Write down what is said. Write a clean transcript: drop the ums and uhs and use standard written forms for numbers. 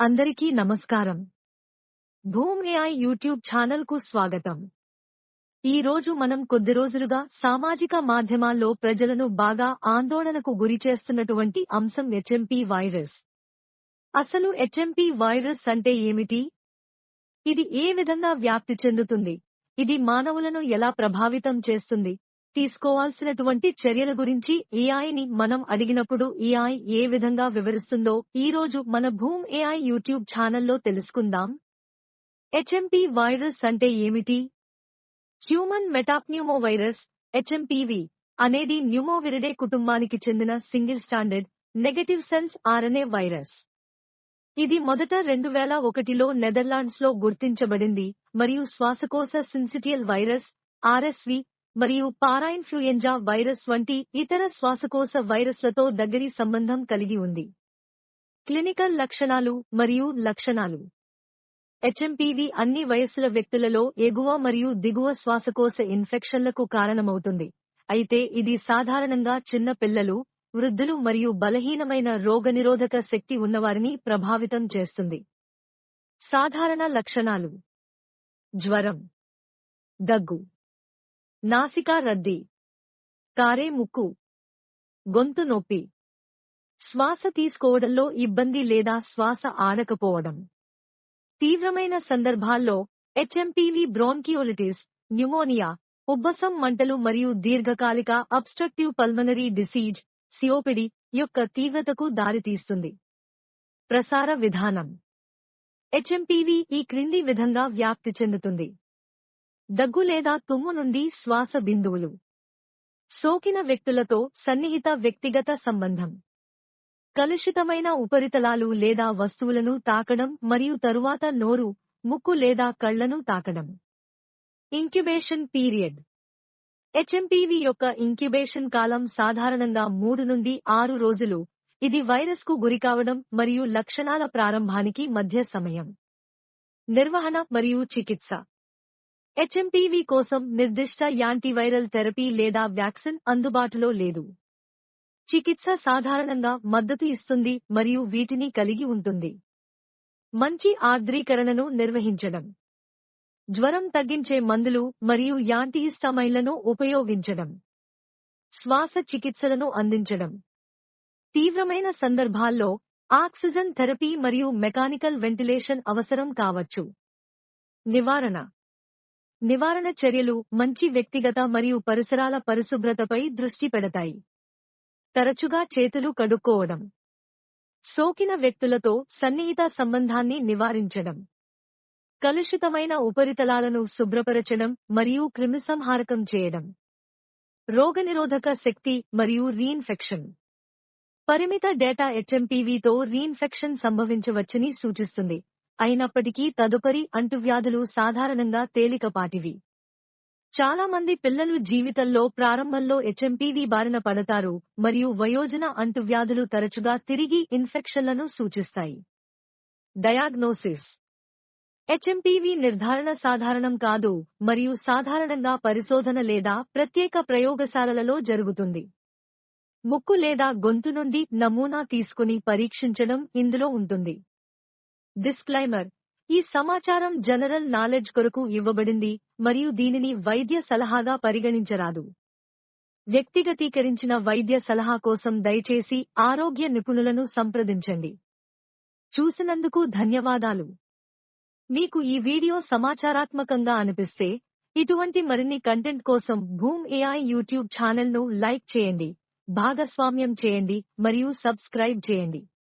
అందరికీ నమస్కారం. Boom AI YouTube channel కు స్వాగతం. ఈ రోజు మనం కొద్ది రోజులుగా సామాజిక మాధ్యమాల్లో ప్రజలను బాగా ఆందోళనకు గురిచేస్తున్నటువంటి అంశం హెచ్ఎంపీ వైరస్. అసలు హెచ్ఎంపీ వైరస్ అంటే ఏమిటి? ఇది ఏ విధంగా వ్యాప్తి చెందుతుంది? ఇది మానవులను ఎలా ప్రభావితం చేస్తుంది? తీసుకోవాల్సినటువంటి చర్యల గురించి ఏఐని మనం అడిగినప్పుడు ఏఐ ఏ విధంగా వివరిస్తుందో ఈ రోజు మన భూమ్ ఏఐ యూట్యూబ్ ఛానల్లో తెలుసుకుందాం. హెచ్ఎంపీ వైరస్ అంటే ఏమిటి? హ్యూమన్ మెటాప్న్యూమోవైరస్ హెచ్ఎంపీవి అనేది న్యూమోవిరిడే కుటుంబానికి చెందిన single standard negative sense RNA virus. ఇది మొదట 2001లో నెదర్లాండ్స్లో గుర్తించబడింది మరియు శ్వాసకోశ సిన్సిటియల్ వైరస్ ఆర్ఎస్వి మరియు పారాఇన్ఫ్లుయెంజా వైరస్ వంటి ఇతర శ్వాసకోశ వైరస్లతో దగ్గరి సంబంధం కలిగి ఉంది. క్లినికల్ లక్షణాలు మరియు లక్షణాలు. హెచ్ఎంపీవి అన్ని వయస్సుల వ్యక్తులలో ఎగువ మరియు దిగువ శ్వాసకోశ ఇన్ఫెక్షన్లకు కారణమవుతుంది. అయితే ఇది సాధారణంగా చిన్న పిల్లలు, వృద్ధులు మరియు బలహీనమైన రోగనిరోధక శక్తి ఉన్నవారిని ప్రభావితం చేస్తుంది. సాధారణ లక్షణాలు: జ్వరం, దగ్గు, నాసికా రద్దీ, కారే ముక్కు, గొంతు నొప్పి, శ్వాస తీసుకోవడంలో ఇబ్బంది లేదా శ్వాస ఆడకపోవడం. తీవ్రమైన సందర్భాల్లో హెచ్ఎంపీవి బ్రోన్కియోలిటిస్, న్యూమోనియా, ఉబ్బసం, మంటలు మరియు దీర్ఘకాలిక అబ్స్ట్రక్టివ్ పల్మనరీ డిసీజ్ సిఓపిడి యొక్క తీవ్రతకు దారితీస్తుంది. ప్రసార విధానం. హెచ్ఎంపీవి ఈ క్రింది విధంగా వ్యాప్తి చెందుతుంది. దగ్గు లేదా తుమ్ము నుండి శ్వాస బిందువులు. సోకిన వ్యక్తులతో సన్నిహిత వ్యక్తిగత సంబంధం. కలుషితమైన ఉపరితలాలు లేదా వస్తువులను తాకడం మరియు తరువాత నోరు, ముక్కు లేదా కళ్లను తాకడం. Incubation period. హెచ్ఎంపీవి యొక్క ఇంక్యుబేషన్ కాలం సాధారణంగా 3 నుండి 6 రోజులు. ఇది వైరస్కు గురికావడం మరియు లక్షణాల ప్రారంభానికి మధ్య సమయం. నిర్వహణ మరియు చికిత్స. హెచ్ఎంపీవి కోసం నిర్దిష్ట యాంటీవైరల్ థెరపీ లేదా వ్యాక్సిన్ అందుబాటులో లేదు. చికిత్స సాధారణంగా మద్దతు ఇస్తుంది మరియు వీటిని కలిగి ఉంటుంది. మంచి ఆర్ద్రీకరణను నిర్వహించడం. జ్వరం తగ్గించే మందులు మరియు యాంటీహిస్టామైన్లను ఉపయోగించడం. శ్వాస చికిత్సలను అందించడం. తీవ్రమైన సందర్భాల్లో ఆక్సిజన్ థెరపీ మరియు మెకానికల్ వెంటిలేషన్ అవసరం కావచ్చు. నివారణ. నివారణ చర్యలు మంచి వ్యక్తిగత మరియు పరిసరాల పరిశుభ్రతపై దృష్టి పెడతాయి. తరచుగా చేతులు కడుక్కోవడం. సోకిన వ్యక్తులతో సన్నిహిత సంబంధాన్ని నివారించడం. కలుషితమైన ఉపరితలాలను శుభ్రపరచడం మరియు క్రిమిసంహారకం చేయడం. రోగనిరోధక శక్తి మరియు రీఇన్ఫెక్షన్. పరిమిత డేటా హెచ్ఎంపీవితో రీఇన్ఫెక్షన్ సంభవించవచ్చని సూచిస్తుంది. అయినప్పటికీ తదుపరి అంటువ్యాధులు సాధారణంగా తేలికపాటివి. చాలా మంది పిల్లలు జీవితంలో ప్రారంభంలో హెచ్ఎంపీవి బారిన పడతారు మరియు వయోజన అంటువ్యాధులు తరచుగా తిరిగి ఇన్ఫెక్షన్లను సూచిస్తాయి. డయాగ్నోసిస్. హెచ్ఎంపీవి నిర్ధారణ సాధారణం కాదు మరియు సాధారణంగా పరిశోధన లేదా ప్రత్యేక ప్రయోగశాలలలో జరుగుతుంది. ముక్కు లేదా గొంతు నుండి నమూనా తీసుకుని పరీక్షించడం ఇందులో ఉంటుంది. డిస్క్లైమర్: ఈ సమాచారం జనరల్ నాలెడ్జ్ కొరకు ఇవ్వబడింది మరియు దీనిని వైద్య సలహాగా పరిగణించరాదు. వ్యక్తిగతీకరించిన వైద్య సలహా కోసం దయచేసి ఆరోగ్య నిపుణులను సంప్రదించండి. చూసినందుకు ధన్యవాదాలు. మీకు ఈ వీడియో సమాచారాత్మకంగా అనిపిస్తే ఇటువంటి మరిన్ని కంటెంట్ కోసం భూమ్ ఏఐ యూట్యూబ్ ఛానల్ను లైక్ చేయండి, భాగస్వామ్యం చేయండి మరియు సబ్స్క్రైబ్ చేయండి.